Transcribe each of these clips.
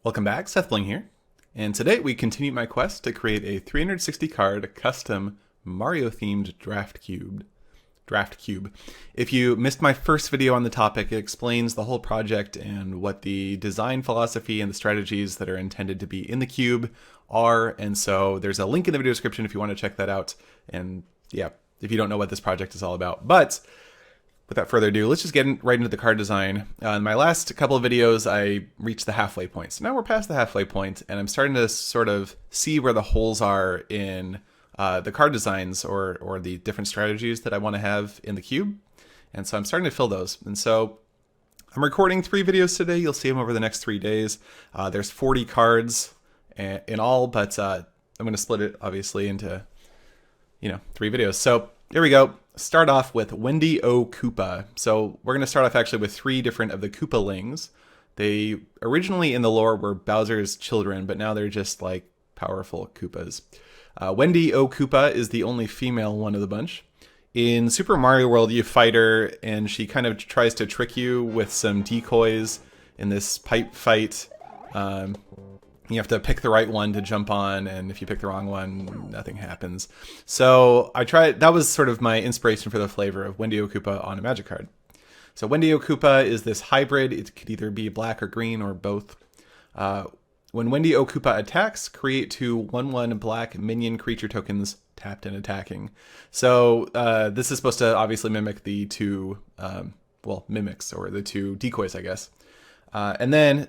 Welcome back, SethBling here, and today we continue my quest to create a 360 card custom Mario themed draft cube. If you missed my first video on the topic, it explains the whole project and what the design philosophy and the strategies that are intended to be in the cube are, and so there's a link in the video description if you want to check that out, and yeah, if you don't know what this project is all about. But without further ado, let's just get right into the card design. In my last couple of videos, I reached the halfway point. So now we're past the halfway point, and I'm starting to sort of see where the holes are in the card designs or the different strategies that I want to have in the cube. And so I'm starting to fill those. And so I'm recording 3 videos today. You'll see them over the next 3 days. There's 40 cards in all, but I'm going to split it, obviously, into 3 videos. So here we go. Start off with Wendy O. Koopa. So we're going to start off actually with 3 different of the Koopalings. They originally in the lore were Bowser's children, but now they're just like powerful Koopas. Wendy O. Koopa is the only female one of the bunch. In Super Mario World, you fight her, and she kind of tries to trick you with some decoys in this pipe fight. You have to pick the right one to jump on, and if you pick the wrong one, nothing happens. So I tried. That was sort of my inspiration for the flavor of Wendy O. Koopa on a Magic card. So Wendy O. Koopa is this hybrid. It could either be black or green or both. When Wendy O. Koopa attacks, create 2 1/1 black minion creature tokens tapped and attacking. So this is supposed to obviously mimic the 2 mimics, or the 2 decoys, I guess. And then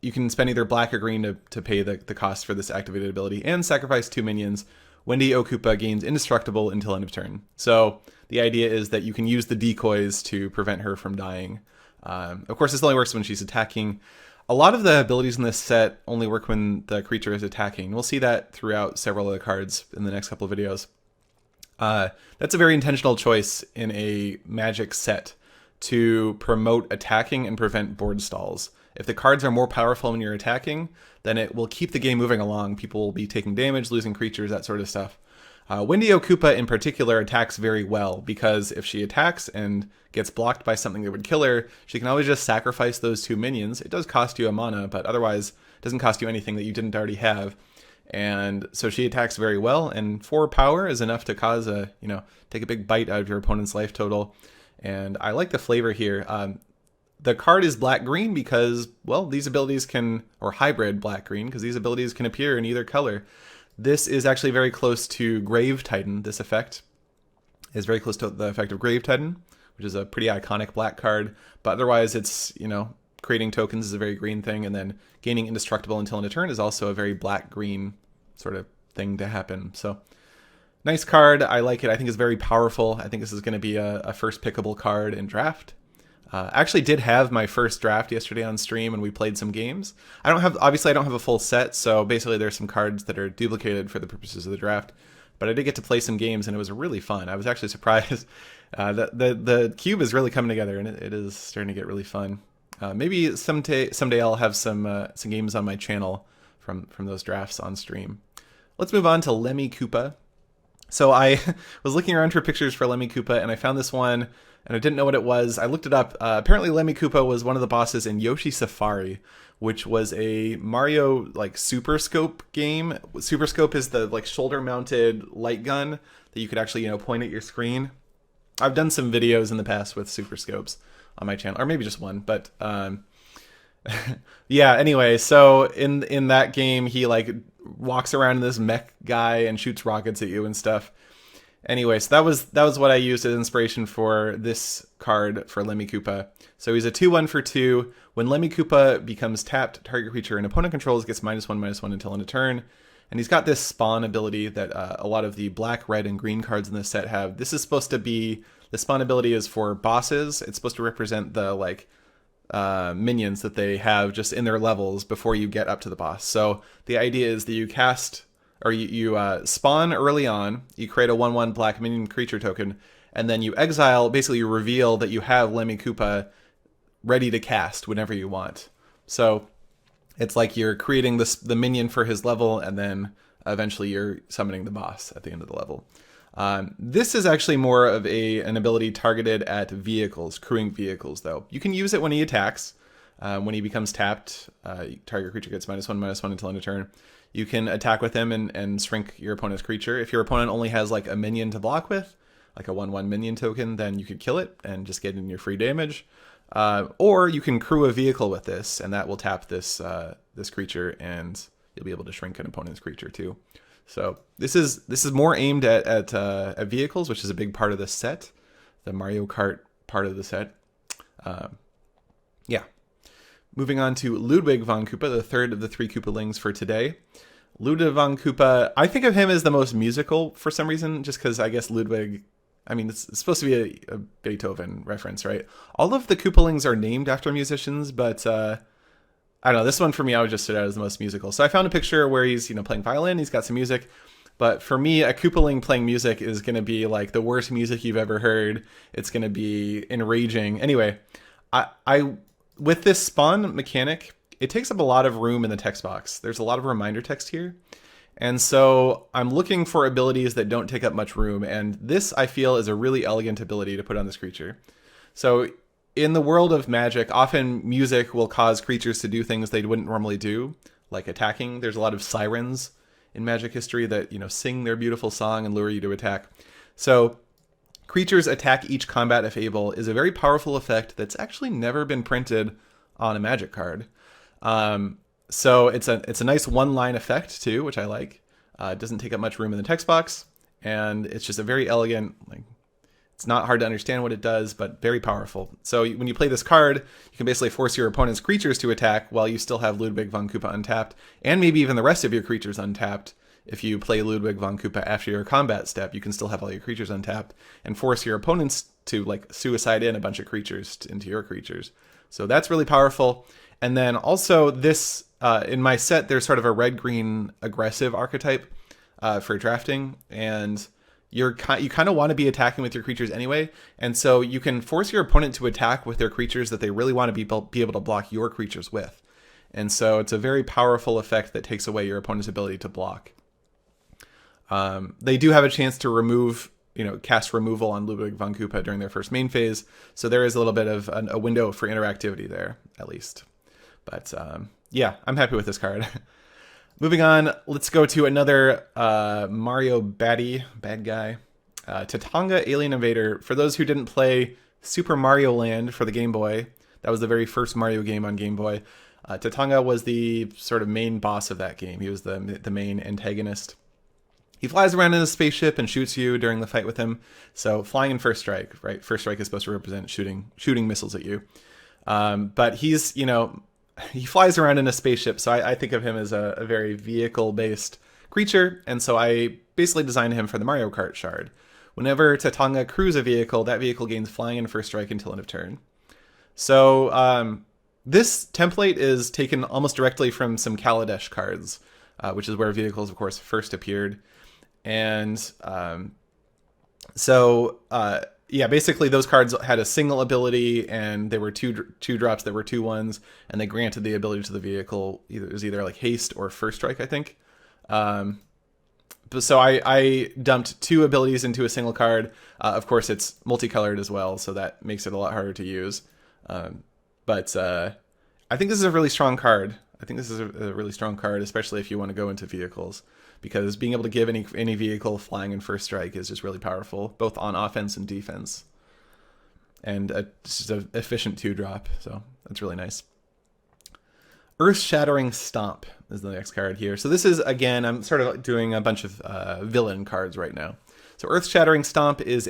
you can spend either black or green to pay the cost for this activated ability and sacrifice 2 minions. Wendy O. Koopa gains indestructible until end of turn. So the idea is that you can use the decoys to prevent her from dying. Of course, this only works when she's attacking. A lot of the abilities in this set only work when the creature is attacking. We'll see that throughout several of the cards in the next couple of videos. That's a very intentional choice in a Magic set to promote attacking and prevent board stalls. If the cards are more powerful when you're attacking, then it will keep the game moving along. People will be taking damage, losing creatures, that sort of stuff. Wendy O. Koopa in particular attacks very well, because if she attacks and gets blocked by something that would kill her, she can always just sacrifice those 2 minions. It does cost you a mana, but otherwise it doesn't cost you anything that you didn't already have. And so she attacks very well, and 4 power is enough to cause take a big bite out of your opponent's life total. And I like the flavor here. The card is black-green because, well, these abilities can, or hybrid black-green, because these abilities can appear in either color. This is actually very close to Grave Titan. This effect is very close to the effect of Grave Titan, which is a pretty iconic black card. But otherwise, it's, creating tokens is a very green thing, and then gaining indestructible until end of turn is also a very black-green sort of thing to happen. So nice card. I like it. I think it's very powerful. I think this is going to be a first pickable card in draft. Actually did have my first draft yesterday on stream, and we played some games. Obviously I don't have a full set, so basically there's some cards that are duplicated for the purposes of the draft. But I did get to play some games, and it was really fun. I was actually surprised. The cube is really coming together, and it is starting to get really fun. Maybe someday I'll have some games on my channel from those drafts on stream. Let's move on to Lemmy Koopa. So I was looking around for pictures for Lemmy Koopa, and I found this one, and I didn't know what it was. I looked it up. Apparently Lemmy Koopa was one of the bosses in Yoshi Safari, which was a Mario Super Scope game. Super Scope is the shoulder-mounted light gun that you could actually point at your screen. I've done some videos in the past with Super Scopes on my channel, or maybe just one, but yeah, anyway, so in that game he walks around in this mech guy and shoots rockets at you and stuff. Anyway, so that was what I used as inspiration for this card for Lemmy Koopa. So he's a 2/1 for 2. When Lemmy Koopa becomes tapped, target creature an opponent controls gets -1/-1 until end of turn. And he's got this spawn ability that a lot of the black, red, and green cards in this set have. This is supposed to be, the spawn ability is for bosses. It's supposed to represent the minions that they have just in their levels before you get up to the boss. So the idea is that you cast, or you spawn early on, you create a 1/1 black minion creature token, and then you exile, basically you reveal that you have Lemmy Koopa ready to cast whenever you want. So it's like you're creating the minion for his level, and then eventually you're summoning the boss at the end of the level. This is actually more of an ability targeted at vehicles, crewing vehicles though. You can use it when he attacks. When he becomes tapped, target creature gets -1/-1 until end of turn. You can attack with him and shrink your opponent's creature. If your opponent only has like a minion to block with, like a 1/1 minion token, then you could kill it and just get in your free damage. Or you can crew a vehicle with this, and that will tap this this creature, and you'll be able to shrink an opponent's creature too. So this is more aimed at vehicles, which is a big part of this set, the Mario Kart part of the set. Yeah. Moving on to Ludwig Von Koopa, the third of the 3 Koopalings for today. Ludwig Von Koopa, I think of him as the most musical for some reason, just because I guess Ludwig, I mean, it's supposed to be a Beethoven reference, right? All of the Koopalings are named after musicians, but I don't know, this one for me, I would just stood out as the most musical. So I found a picture where he's, playing violin, he's got some music, but for me, a Koopaling playing music is going to be like the worst music you've ever heard. It's going to be enraging. Anyway, I with this spawn mechanic, it takes up a lot of room in the text box. There's a lot of reminder text here. And so I'm looking for abilities that don't take up much room. And this, I feel, is a really elegant ability to put on this creature. So in the world of Magic, often music will cause creatures to do things they wouldn't normally do, like attacking. There's a lot of sirens in Magic history that, sing their beautiful song and lure you to attack. So creatures attack each combat if able is a very powerful effect that's actually never been printed on a Magic card. So it's a nice one-line effect too, which I like. It doesn't take up much room in the text box, and it's just a very elegant, it's not hard to understand what it does, but very powerful. So when you play this card, you can basically force your opponent's creatures to attack while you still have Ludwig Von Koopa untapped, and maybe even the rest of your creatures untapped. If you play Ludwig Von Koopa after your combat step, you can still have all your creatures untapped and force your opponents to suicide in a bunch of creatures into your creatures. So that's really powerful. And then also this, in my set, there's sort of a red-green aggressive archetype for drafting, and you kind of want to be attacking with your creatures anyway, and so you can force your opponent to attack with their creatures that they really want to be able to block your creatures with. And so it's a very powerful effect that takes away your opponent's ability to block. They do have a chance to remove, cast removal on Ludwig Von Koopa during their first main phase, so there is a little bit of a window for interactivity there, at least. But yeah, I'm happy with this card. Moving on, let's go to another Mario bad guy. Tatanga Alien Invader. For those who didn't play Super Mario Land for the Game Boy, that was the very first Mario game on Game Boy. Tatanga was the sort of main boss of that game. He was the main antagonist. He flies around in a spaceship and shoots you during the fight with him. So flying in first strike, right? First strike is supposed to represent shooting missiles at you. But he's, he flies around in a spaceship, so I think of him as a very vehicle-based creature, and so I basically designed him for the Mario Kart shard. Whenever Tatanga crews a vehicle, that vehicle gains flying in first strike until end of turn. So this template is taken almost directly from some Kaladesh cards, which is where vehicles, of course, first appeared. And yeah, basically those cards had a single ability, and they were two drops that were 2/1s, and they granted the ability to the vehicle. It was either like haste or first strike, I think. So I dumped 2 abilities into a single card. Of course, it's multicolored as well, so that makes it a lot harder to use. But I think this is a really strong card. I think this is a really strong card, especially if you want to go into vehicles, because being able to give any vehicle flying in first strike is just really powerful, both on offense and defense. And it's just an efficient 2-drop, so that's really nice. Earthshattering Stomp is the next card here. So this is, again, I'm sort of doing a bunch of villain cards right now. So Earthshattering Stomp is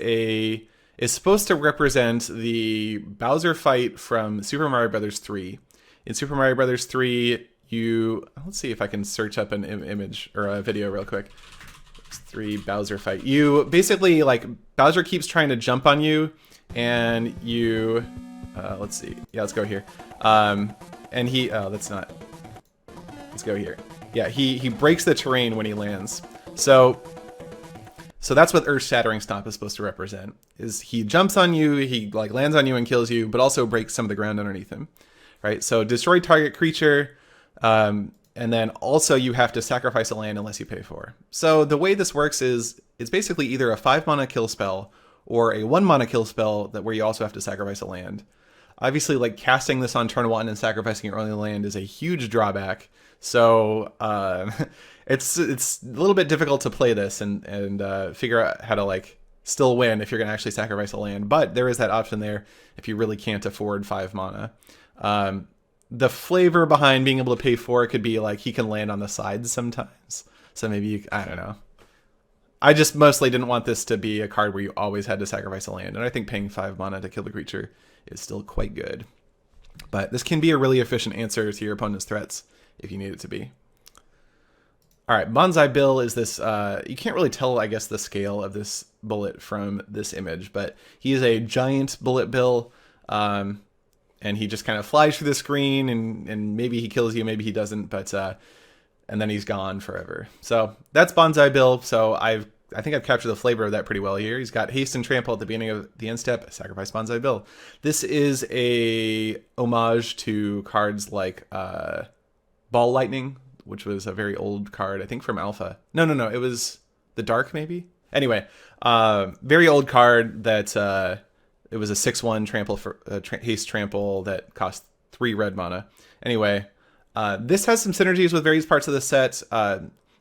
supposed to represent the Bowser fight from Super Mario Bros. 3. In Super Mario Bros. 3, let's see if I can search up an image or a video real quick. 3 Bowser fight. You basically, Bowser keeps trying to jump on you, and you, let's see. Yeah, let's go here. And let's go here. Yeah, he breaks the terrain when he lands. So that's what Earth-Shattering Stomp is supposed to represent. Is he jumps on you, he lands on you and kills you, but also breaks some of the ground underneath him. Right? So destroy target creature, and then also you have to sacrifice a land unless you pay 4. So the way this works is it's basically either a 5-mana kill spell or a 1-mana kill spell where you also have to sacrifice a land. Obviously, like casting this on turn 1 and sacrificing your only land is a huge drawback. So it's a little bit difficult to play this and figure out how to like still win if you're going to actually sacrifice a land. But there is that option there if you really can't afford 5 mana. The flavor behind being able to pay 4 could be like he can land on the sides sometimes. So maybe, I don't know. I just mostly didn't want this to be a card where you always had to sacrifice a land. And I think paying 5 mana to kill the creature is still quite good. But this can be a really efficient answer to your opponent's threats if you need it to be. All right, Banzai Bill is this, you can't really tell, I guess, the scale of this bullet from this image, but he is a giant bullet bill, and he just kind of flies through the screen, and maybe he kills you, maybe he doesn't, but and then he's gone forever. So that's Banzai Bill. So I think I've captured the flavor of that pretty well here. He's got haste and trample at the beginning of the end step, sacrifice Banzai Bill. This is a homage to cards like Ball Lightning, which was a very old card, I think from Alpha. No, it was the Dark maybe? Anyway, very old card that it was a 6/1 trample for haste trample that cost 3 red mana. Anyway, this has some synergies with various parts of the set.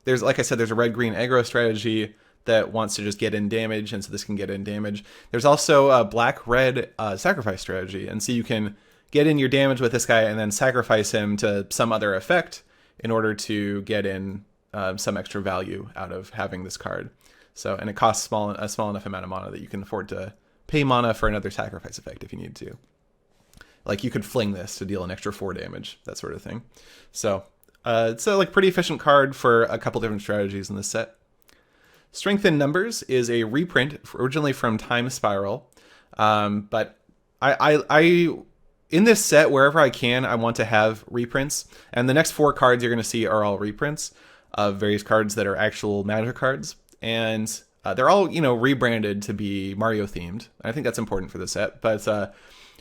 There's, like I said, there's a red-green aggro strategy that wants to just get in damage, and so this can get in damage. There's also a black-red sacrifice strategy, and so you can get in your damage with this guy and then sacrifice him to some other effect in order to get in some extra value out of having this card. So, and it costs a small enough amount of mana that you can afford to pay mana for another sacrifice effect if you need to. Like you could fling this to deal an extra 4 damage, that sort of thing. So it's a like pretty efficient card for a couple different strategies in this set. Strength in Numbers is a reprint originally from Time Spiral, but I in this set, wherever I can, I want to have reprints, and the next 4 cards you're going to see are all reprints of various cards that are actual Magic cards, and they're all, you know, rebranded to be Mario themed. I think that's important for the set, but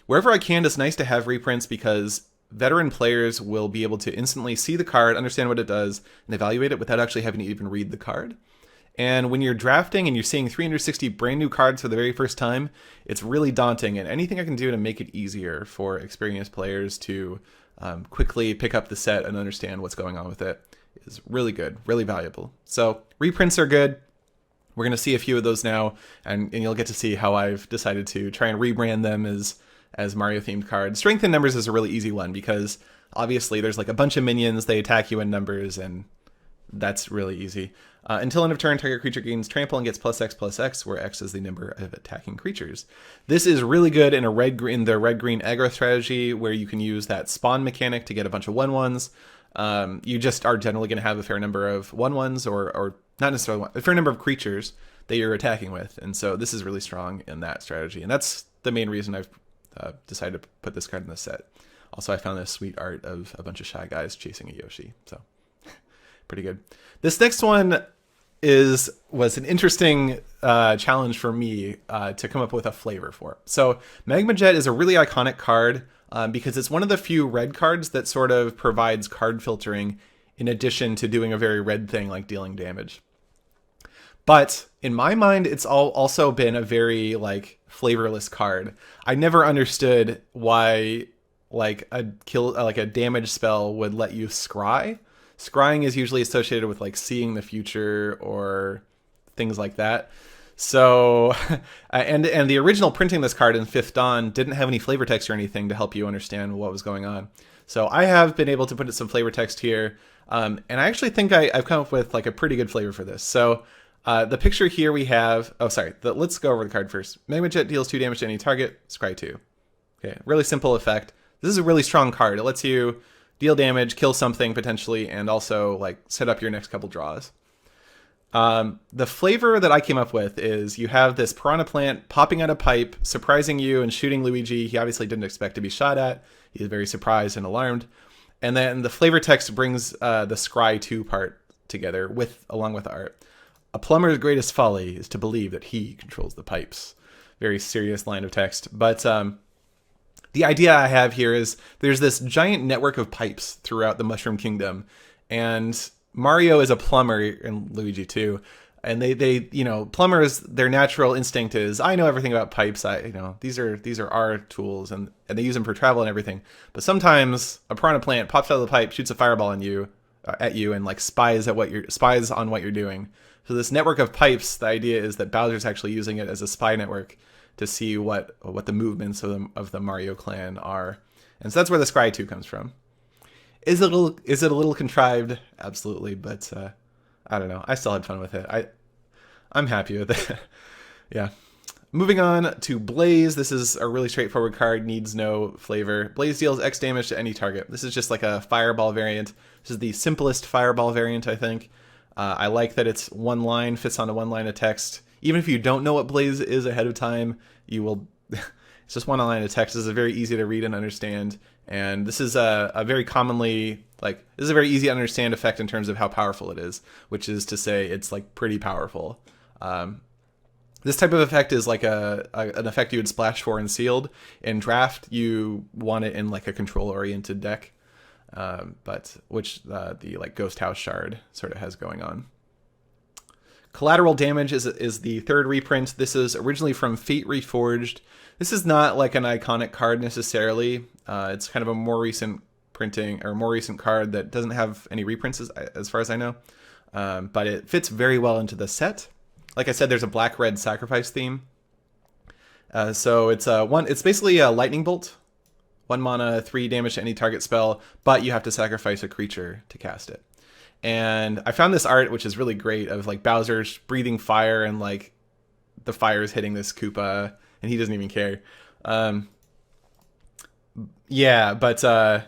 wherever I can, it's nice to have reprints because veteran players will be able to instantly see the card, understand what it does, and evaluate it without actually having to even read the card. And when you're drafting and you're seeing 360 brand new cards for the very first time, it's really daunting. And anything I can do to make it easier for experienced players to quickly pick up the set and understand what's going on with it is really good, really valuable. So reprints are good. We're going to see a few of those now, and you'll get to see how I've decided to try and rebrand them as Mario-themed cards. Strength in Numbers is a really easy one because obviously there's like a bunch of minions, they attack you in numbers, and that's really easy. Until end of turn, target creature gains trample and gets +X/+X, where X is the number of attacking creatures. This is really good in the red-green aggro strategy, where you can use that spawn mechanic to get a bunch of 1/1s. You just are generally going to have a fair number of 1/1s, or not necessarily a fair number of creatures that you're attacking with, and so this is really strong in that strategy, and that's the main reason I've decided to put this card in the set. Also, I found this sweet art of a bunch of shy guys chasing a Yoshi, so pretty good. This next one was an interesting challenge for me to come up with a flavor for. So Magma Jet is a really iconic card because it's one of the few red cards that sort of provides card filtering in addition to doing a very red thing like dealing damage. But in my mind, it's also been a very like flavorless card. I never understood why like a damage spell would let you scry. Scrying is usually associated with like seeing the future or things like that. So, and the original printing this card in 5th Dawn didn't have any flavor text or anything to help you understand what was going on. So I have been able to put some flavor text here, and I actually think I've come up with like a pretty good flavor for this. So the picture here we have, let's go over the card first. Magma Jet deals 2 damage to any target, scry 2. Okay, really simple effect. This is a really strong card. It lets you deal damage, kill something potentially, and also like set up your next couple draws. The flavor that I came up with is you have this piranha plant popping out a pipe, surprising you and shooting Luigi. He obviously didn't expect to be shot at. He's very surprised and alarmed. And then the flavor text brings the scry 2 part together along with the art. A plumber's greatest folly is to believe that he controls the pipes. Very serious line of text. But the idea I have here is there's this giant network of pipes throughout the Mushroom Kingdom, and Mario is a plumber, and Luigi too, And they you know, plumbers, their natural instinct is, I know everything about pipes. You know, these are our tools, and they use them for travel and everything. But sometimes a piranha plant pops out of the pipe, shoots a fireball at you, and like spies on what you're doing. So this network of pipes, the idea is that Bowser's actually using it as a spy network to see what the movements of the Mario clan are. And so that's where the Scry 2 comes from. Is it a little contrived? Absolutely, but I don't know. I still had fun with it. I'm happy with it. Yeah. Moving on to Blaze. This is a really straightforward card, needs no flavor. Blaze deals X damage to any target. This is just like a fireball variant. This is the simplest fireball variant, I think. I like that it's one line, fits onto one line of text. Even if you don't know what Blaze is ahead of time, you will... It's just one line of text. This is very easy to read and understand. And this is a very commonly, this is a very easy to understand effect in terms of how powerful it is, which is to say it's like pretty powerful. This type of effect is like an effect you would splash for in Sealed. In Draft, you want it in like a control-oriented deck, but which the like Ghost House Shard sort of has going on. Collateral Damage is the third reprint. This is originally from Fate Reforged. This is not like an iconic card necessarily. It's kind of a more recent printing, or more recent card that doesn't have any reprints as far as I know. But it fits very well into the set. Like I said, there's a black-red sacrifice theme. So it's basically a lightning bolt. 1 mana, 3 damage to any target spell, but you have to sacrifice a creature to cast it. And I found this art, which is really great, of like Bowser breathing fire, and like the fire is hitting this Koopa, and he doesn't even care. Yeah, but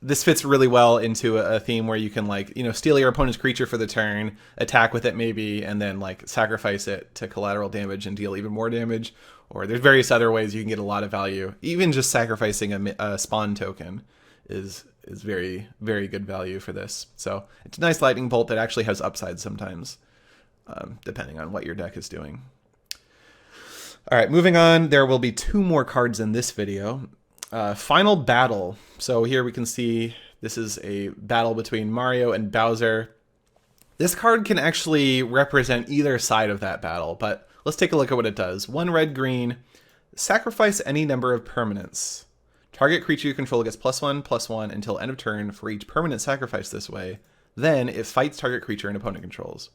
this fits really well into a theme where you can, like, you know, steal your opponent's creature for the turn, attack with it maybe, and then like sacrifice it to collateral damage and deal even more damage. Or there's various other ways you can get a lot of value. Even just sacrificing a spawn token is very, very good value for this. So it's a nice lightning bolt that actually has upside sometimes, depending on what your deck is doing. All right, moving on. There will be 2 more cards in this video. Final Battle. So here we can see this is a battle between Mario and Bowser. This card can actually represent either side of that battle, but let's take a look at what it does. 1 red, green. Sacrifice any number of permanents. Target creature you control gets +1/+1 until end of turn for each permanent sacrifice this way. Then it fights target creature and opponent controls.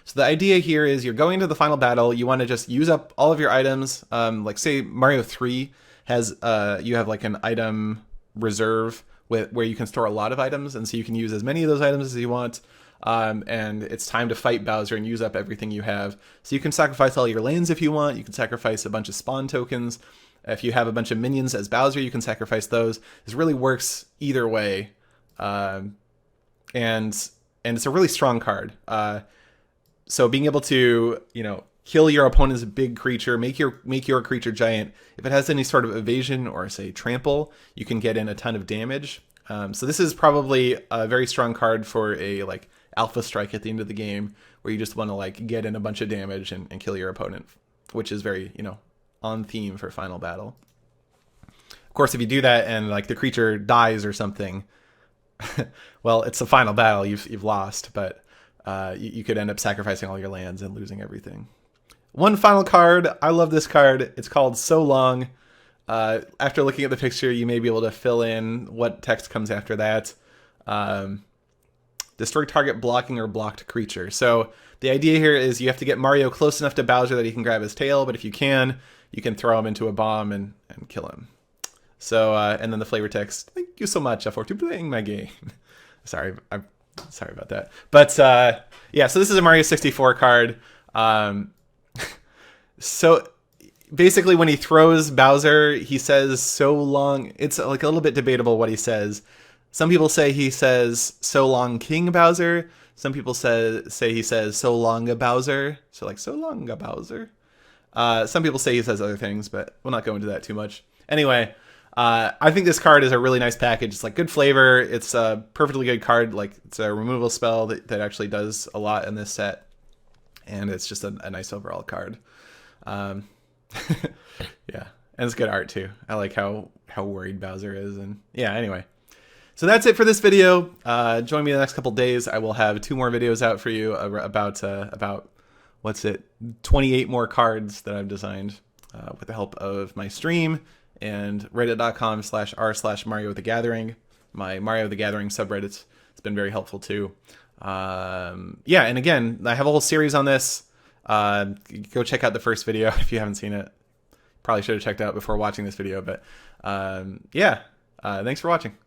So the idea here is you're going into the final battle. You want to just use up all of your items. Like say Mario 3 has, you have like an item reserve where you can store a lot of items. And so you can use as many of those items as you want. And it's time to fight Bowser and use up everything you have. So you can sacrifice all your lands if you want. You can sacrifice a bunch of spawn tokens. If you have a bunch of minions as Bowser, you can sacrifice those. This really works either way. And it's a really strong card. So being able to, you know, kill your opponent's big creature, make your creature giant. If it has any sort of evasion or say trample, you can get in a ton of damage. So this is probably a very strong card for a like alpha strike at the end of the game, where you just want to like get in a bunch of damage and kill your opponent, which is very, you know, on theme for Final Battle. Of course, if you do that and like the creature dies or something, well, it's the final battle. You've lost, but you could end up sacrificing all your lands and losing everything. One final card. I love this card. It's called So Long. After looking at the picture, you may be able to fill in what text comes after that. Destroy target blocking or blocked creature. So the idea here is you have to get Mario close enough to Bowser that he can grab his tail, but if you can throw him into a bomb and kill him. So, and then the flavor text, thank you so much for playing my game. Sorry about that. But yeah, so this is a Mario 64 card. So basically when he throws Bowser, he says so long. It's like a little bit debatable what he says. Some people say he says so long King Bowser. Some people say he says so long a Bowser. So like so long a Bowser. Some people say he says other things, but we'll not go into that too much. Anyway, I think this card is a really nice package. It's like good flavor. It's a perfectly good card. Like it's a removal spell that actually does a lot in this set. And it's just a nice overall card. Yeah, and it's good art too. I like how worried Bowser is. And yeah, anyway, So that's it for this video. Join me in the next couple days. I will have 2 more videos out for you about what's it, 28 more cards that I've designed with the help of my stream and reddit.com/r/Mario the Gathering, my Mario the Gathering subreddit. It's been very helpful too. Yeah, and again, I have a whole series on this. Go check out the first video if you haven't seen it. Probably should have checked out before watching this video, but yeah, thanks for watching.